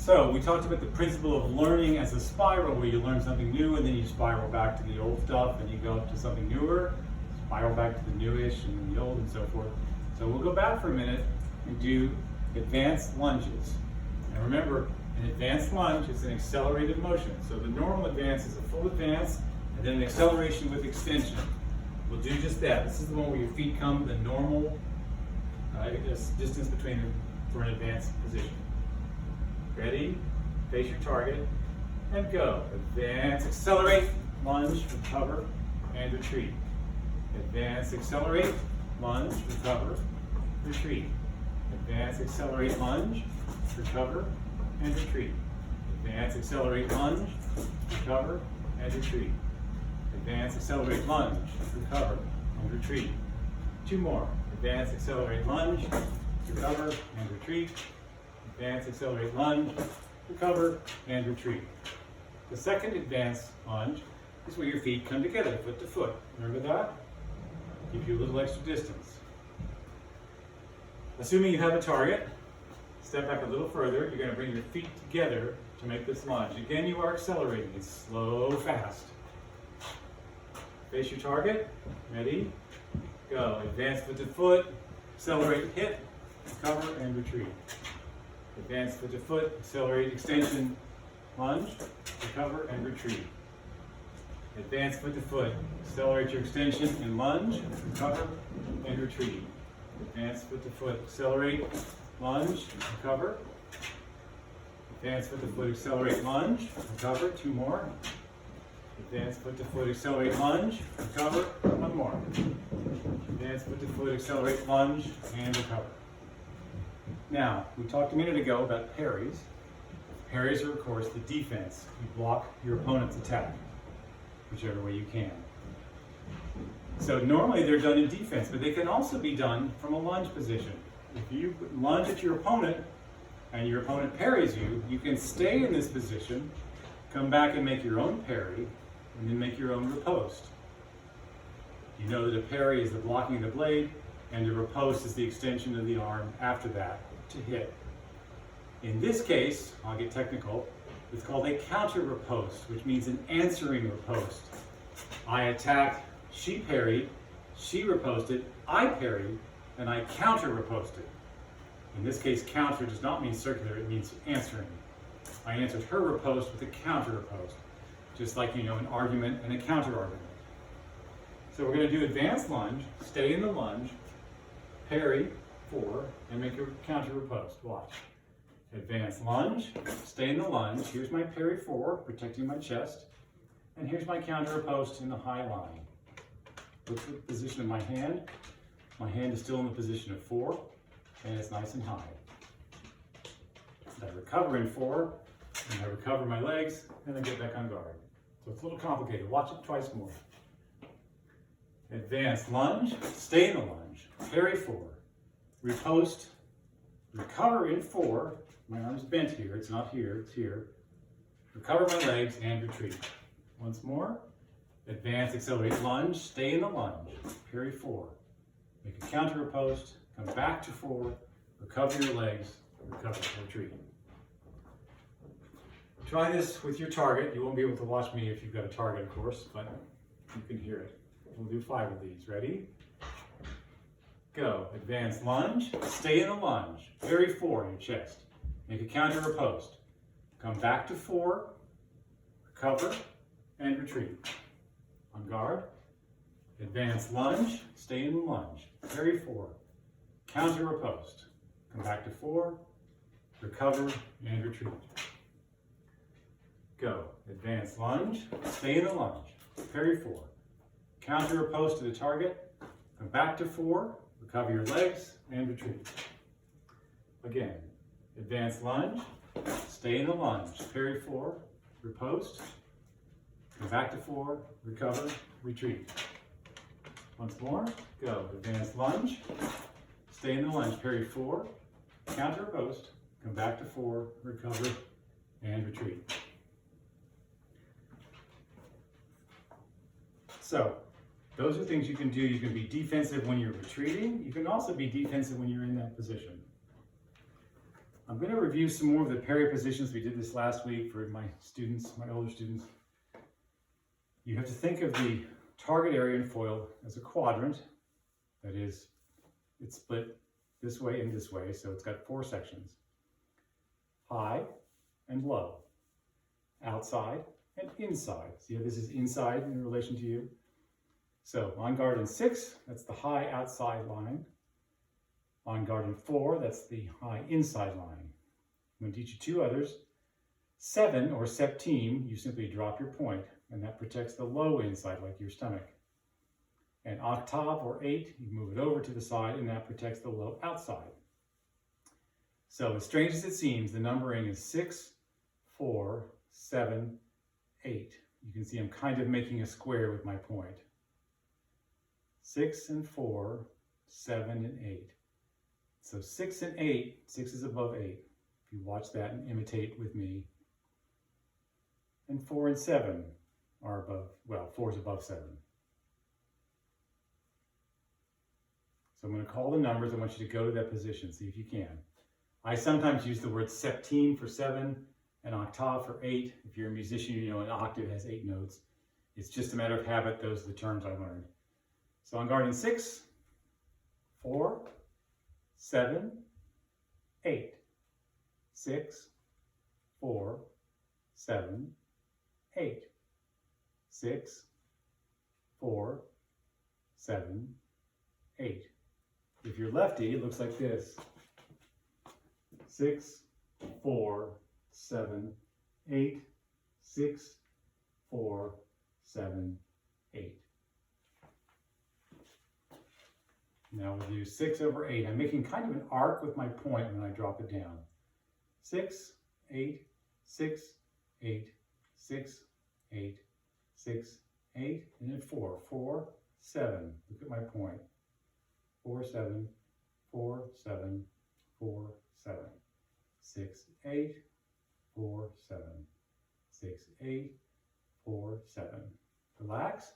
So we talked about the principle of learning as a spiral, where you learn something new and then you spiral back to the old stuff and you go up to something newer, spiral back to the newish and the old and so forth. So we'll go back for a minute and do advanced lunges. And remember, an advanced lunge is an accelerated motion. So the normal advance is a full advance and then an acceleration with extension. We'll do just that. This is the one where your feet come the normal distance between them for an advanced position. Ready? Face your target and go. Advance, accelerate, lunge, recover, and retreat. Advance, accelerate, lunge, recover, retreat. Advance, accelerate, lunge, recover, and retreat. Advance, accelerate, lunge, recover, and retreat. Advance, accelerate, lunge, recover, and retreat. Two more. Advance, accelerate, lunge, recover, and retreat. Advance, accelerate, lunge, recover, and retreat. The second advanced lunge is where your feet come together, foot to foot. Remember that? Give you a little extra distance. Assuming you have a target, step back a little further. You're going to bring your feet together to make this lunge. Again, you are accelerating. It's slow, fast. Face your target. Ready? Go. Advance foot to foot. Accelerate, hit, recover, and retreat. Advance foot to foot. Accelerate, extension, lunge, recover, and retreat. Advance foot to foot. Accelerate your extension and lunge, recover, and retreat. Advance foot to foot. Accelerate, lunge, recover. Advance foot to foot. Accelerate, lunge, recover. Two more. Advance foot to foot. Accelerate, lunge, recover. One more. Advance foot to foot. Accelerate, lunge, and recover. Now, we talked a minute ago about parries. Parries are, of course, the defense. You block your opponent's attack, whichever way you can. So normally they're done in defense, but they can also be done from a lunge position. If you lunge at your opponent and your opponent parries you, you can stay in this position, come back and make your own parry, and then make your own riposte. You know that a parry is the blocking of the blade, and a riposte is the extension of the arm after that to hit. In this case, I'll get technical, it's called a counter riposte, which means an answering riposte. I attacked, she parried, she riposted, I parried, and I counter riposted. In this case, counter does not mean circular, it means answering. I answered her riposte with a counter riposte, just like an argument and a counter argument. So we're going to do advanced lunge, stay in the lunge, parry, 4, and make a counter riposte. Watch. Advanced lunge, stay in the lunge. Here's my parry 4, protecting my chest. And here's my counter riposte in the high line. Look at the position of my hand. My hand is still in the position of 4, and it's nice and high. I recover in 4, and I recover my legs, and then get back on guard. So it's a little complicated. Watch it twice more. Advanced lunge, stay in the lunge, parry 4, riposte, recover in 4, my arm's bent here, it's not here, it's here, recover my legs, and retreat. Once more, advance, accelerate, lunge, stay in the lunge, parry 4, make a counter riposte, come back to 4, recover your legs, recover, retreat. Try this with your target. You won't be able to watch me if you've got a target, of course, but you can hear it. We'll do 5 of these. Ready? Go. Advance lunge. Stay in the lunge. Parry 4 in your chest. Make a counter riposte. Come back to 4. Recover and retreat. On guard. Advance lunge. Stay in the lunge. Parry 4. Counter riposte. Come back to 4. Recover and retreat. Go. Advance lunge. Stay in the lunge. Parry 4. Counter riposte to the target, come back to 4, recover your legs, and retreat. Again, advance lunge, stay in the lunge, parry 4, riposte, come back to 4, recover, retreat. Once more, go. Advance lunge, stay in the lunge, parry 4, counter riposte, come back to 4, recover, and retreat. So, those are things you can do. You can be defensive when you're retreating. You can also be defensive when you're in that position. I'm going to review some more of the parry positions. We did this last week for my students, my older students. You have to think of the target area in foil as a quadrant. That is, it's split this way and this way, so it's got 4 sections. High and low, outside and inside. See how this is inside in relation to you? So on guard in 6, that's the high outside line. On guard in 4, that's the high inside line. I'm going to teach you 2 others. 7 or 17, you simply drop your point, and that protects the low inside, like your stomach. And octave or 8, you move it over to the side, and that protects the low outside. So as strange as it seems, the numbering is 6, 4, 7, 8. You can see I'm kind of making a square with my point. 6 and 4, 7 and 8. So 6 and 8, 6 is above 8. If you watch that and imitate with me. And 4 and 7 are above, well, 4 is above 7. So I'm going to call the numbers. I want you to go to that position, see if you can. I sometimes use the word septime for 7 and octave for 8. If you're a musician, you know an octave has 8 notes. It's just a matter of habit. Those are the terms I learned. So on guard in 6, 4, 7, 8. 6, 4, 7, 8. 6, 4, 7, 8. If you're lefty, it looks like this. 6, 4, 7, 8. 6, 4, 7, 8. Now we'll do 6 over 8. I'm making kind of an arc with my point when I drop it down. 6, 8, 6, 8, 6, 8, 6, 8, and then 4. 4, 7. Look at my point. 4, 7, 4, 7, 4, 7. 6, 8, 4, 7. 6, 8, 4, 7. Relax.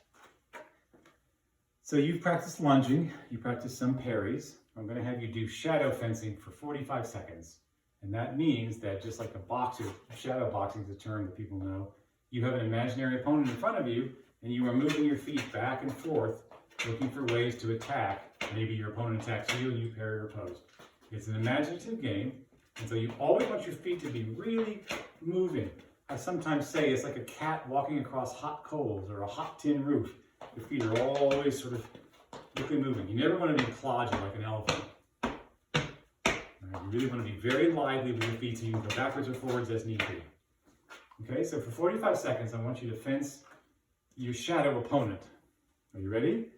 So you've practiced lunging, you practiced some parries. I'm going to have you do shadow fencing for 45 seconds. And that means that just like a boxer, shadow boxing is a term that people know, you have an imaginary opponent in front of you and you are moving your feet back and forth looking for ways to attack. Maybe your opponent attacks you and you parry or post. It's an imaginative game, and so you always want your feet to be really moving. I sometimes say it's like a cat walking across hot coals or a hot tin roof. Your feet are always sort of quickly moving. You never want to be clodgy like an elephant. You really want to be very lively with your feet so you can go backwards or forwards as need be. Okay, so for 45 seconds, I want you to fence your shadow opponent. Are you ready?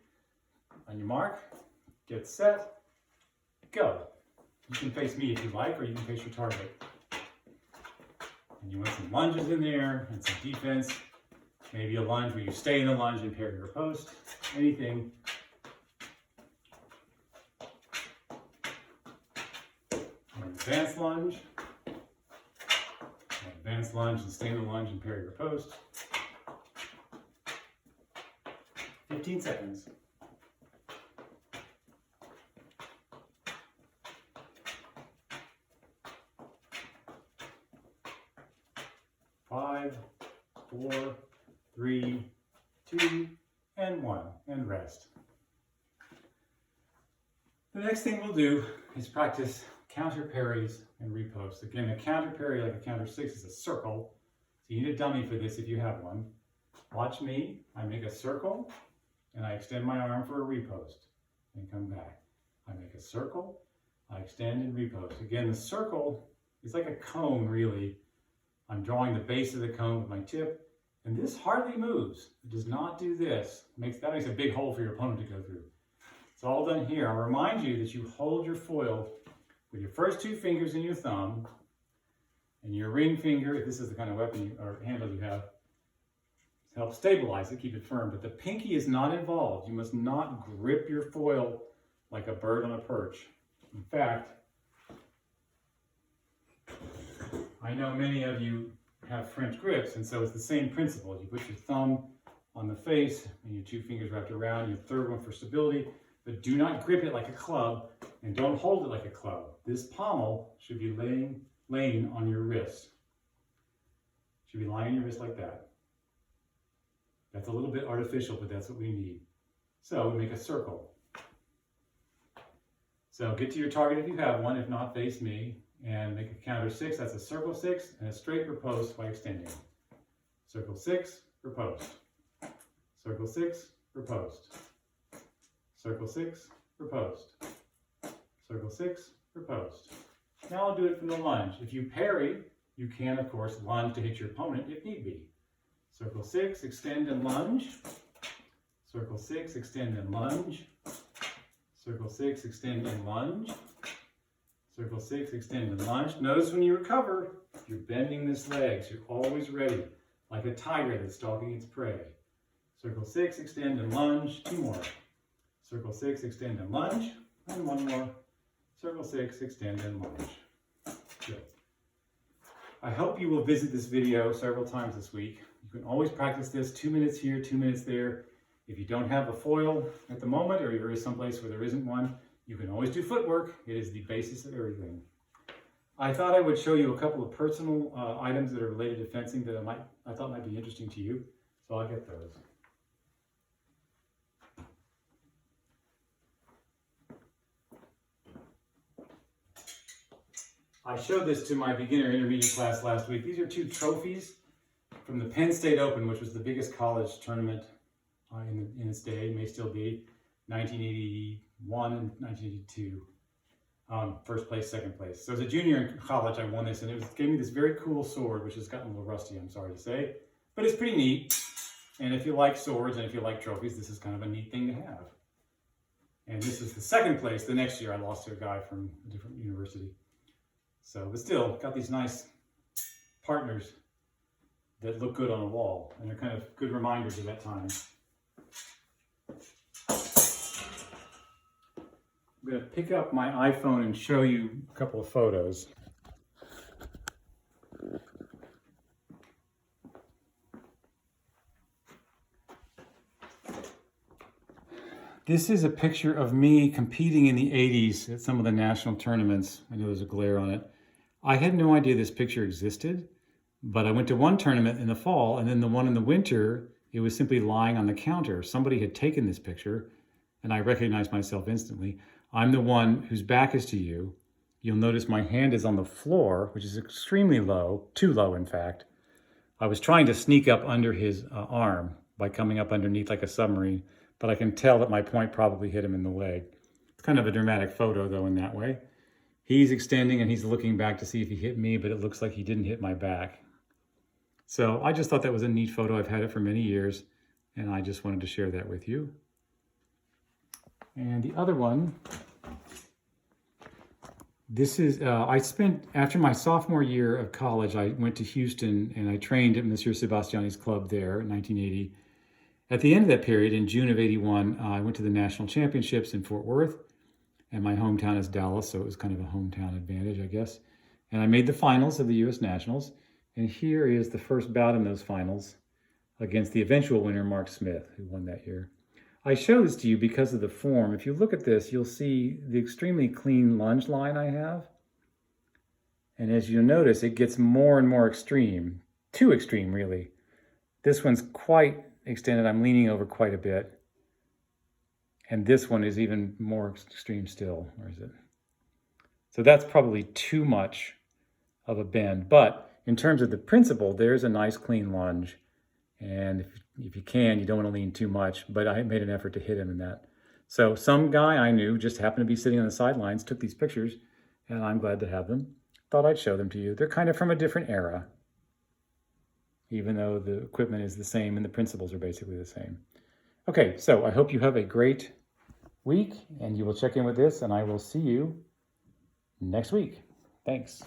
On your mark, get set, go. You can face me if you like, or you can face your target. And you want some lunges in there and some defense. Maybe a lunge where you stay in the lunge and parry or post. Anything. Or an advanced lunge. An advanced lunge and stay in the lunge and parry or post. 15 seconds. 5, 4, 3, 2, and 1, and rest. The next thing we'll do is practice counter parries and reposts. Again, a counter parry, like a counter 6, is a circle. So you need a dummy for this if you have one. Watch me. I make a circle, and I extend my arm for a repost, and come back. I make a circle, I extend and repost. Again, the circle is like a cone, really. I'm drawing the base of the cone with my tip, and this hardly moves. It does not do this. That makes a big hole for your opponent to go through. It's all done here. I'll remind you that you hold your foil with your first 2 fingers and your thumb, and your ring finger, if this is the kind of weapon or handle you have, to help stabilize it, keep it firm. But the pinky is not involved. You must not grip your foil like a bird on a perch. In fact, I know many of you have French grips, and so it's the same principle. You put your thumb on the face and your 2 fingers wrapped around, your third one for stability, but do not grip it like a club. And don't hold it like a club. This pommel should be laying on your wrist. Should be lying on your wrist like that. That's a little bit artificial, but that's what we need. So we make a circle. So get to your target if you have one, if not, face me, and make a counter 6. That's a circle 6 and a straight riposte by extending. Circle 6, riposte. Circle 6, riposte. Circle 6, riposte. Circle 6, riposte. Now I'll do it from the lunge. If you parry, you can, of course, lunge to hit your opponent if need be. Circle 6, extend and lunge. Circle 6, extend and lunge. Circle 6, extend and lunge. Circle 6, extend and lunge. Notice when you recover, you're bending this leg, so you're always ready, like a tiger that's stalking its prey. Circle 6, extend and lunge. 2 more. Circle 6, extend and lunge. And 1 more. Circle 6, extend and lunge. Good. I hope you will visit this video several times this week. You can always practice this 2 minutes here, 2 minutes there. If you don't have a foil at the moment, or you're someplace where there isn't one, you can always do footwork. It is the basis of everything. I thought I would show you a couple of personal items that are related to fencing that I thought might be interesting to you. So I'll get those. I showed this to my beginner intermediate class last week. These are 2 trophies from the Penn State Open, which was the biggest college tournament in its day, may still be, 1981 and 1982. First place, second place. So as a junior in college, I won this, and it gave me this very cool sword, which has gotten a little rusty, I'm sorry to say, but it's pretty neat. And if you like swords and if you like trophies, this is kind of a neat thing to have. And this is the second place. The next year I lost to a guy from a different university. So, but still, got these nice partners that look good on a wall, and they're kind of good reminders of that time. I'm going to pick up my iPhone and show you a couple of photos. This is a picture of me competing in the 80s at some of the national tournaments. I know there's a glare on it. I had no idea this picture existed, but I went to one tournament in the fall, and then the one in the winter, it was simply lying on the counter. Somebody had taken this picture, and I recognized myself instantly. I'm the one whose back is to you. You'll notice my hand is on the floor, which is extremely low, too low in fact. I was trying to sneak up under his arm by coming up underneath like a submarine, but I can tell that my point probably hit him in the leg. It's kind of a dramatic photo though in that way. He's extending and he's looking back to see if he hit me, but it looks like he didn't hit my back. So I just thought that was a neat photo. I've had it for many years, and I just wanted to share that with you. And the other one, this is, I spent, after my sophomore year of college, I went to Houston and I trained at Monsieur Sebastiani's club there in 1980. At the end of that period, in June of 81, I went to the national championships in Fort Worth, and my hometown is Dallas, so it was kind of a hometown advantage, I guess. And I made the finals of the U.S. Nationals, and here is the first bout in those finals against the eventual winner, Mark Smith, who won that year. I show this to you because of the form. If you look at this, you'll see the extremely clean lunge line I have. And as you'll notice, it gets more and more extreme, too extreme, really. This one's quite extended. I'm leaning over quite a bit. And this one is even more extreme still. Where is it? So that's probably too much of a bend. But in terms of the principle, there's a nice clean lunge. And if you can, you don't want to lean too much. But I made an effort to hit him in that. So some guy I knew just happened to be sitting on the sidelines, took these pictures, and I'm glad to have them. Thought I'd show them to you. They're kind of from a different era, even though the equipment is the same and the principles are basically the same. Okay, so I hope you have a great week, and you will check in with this, and I will see you next week. Thanks.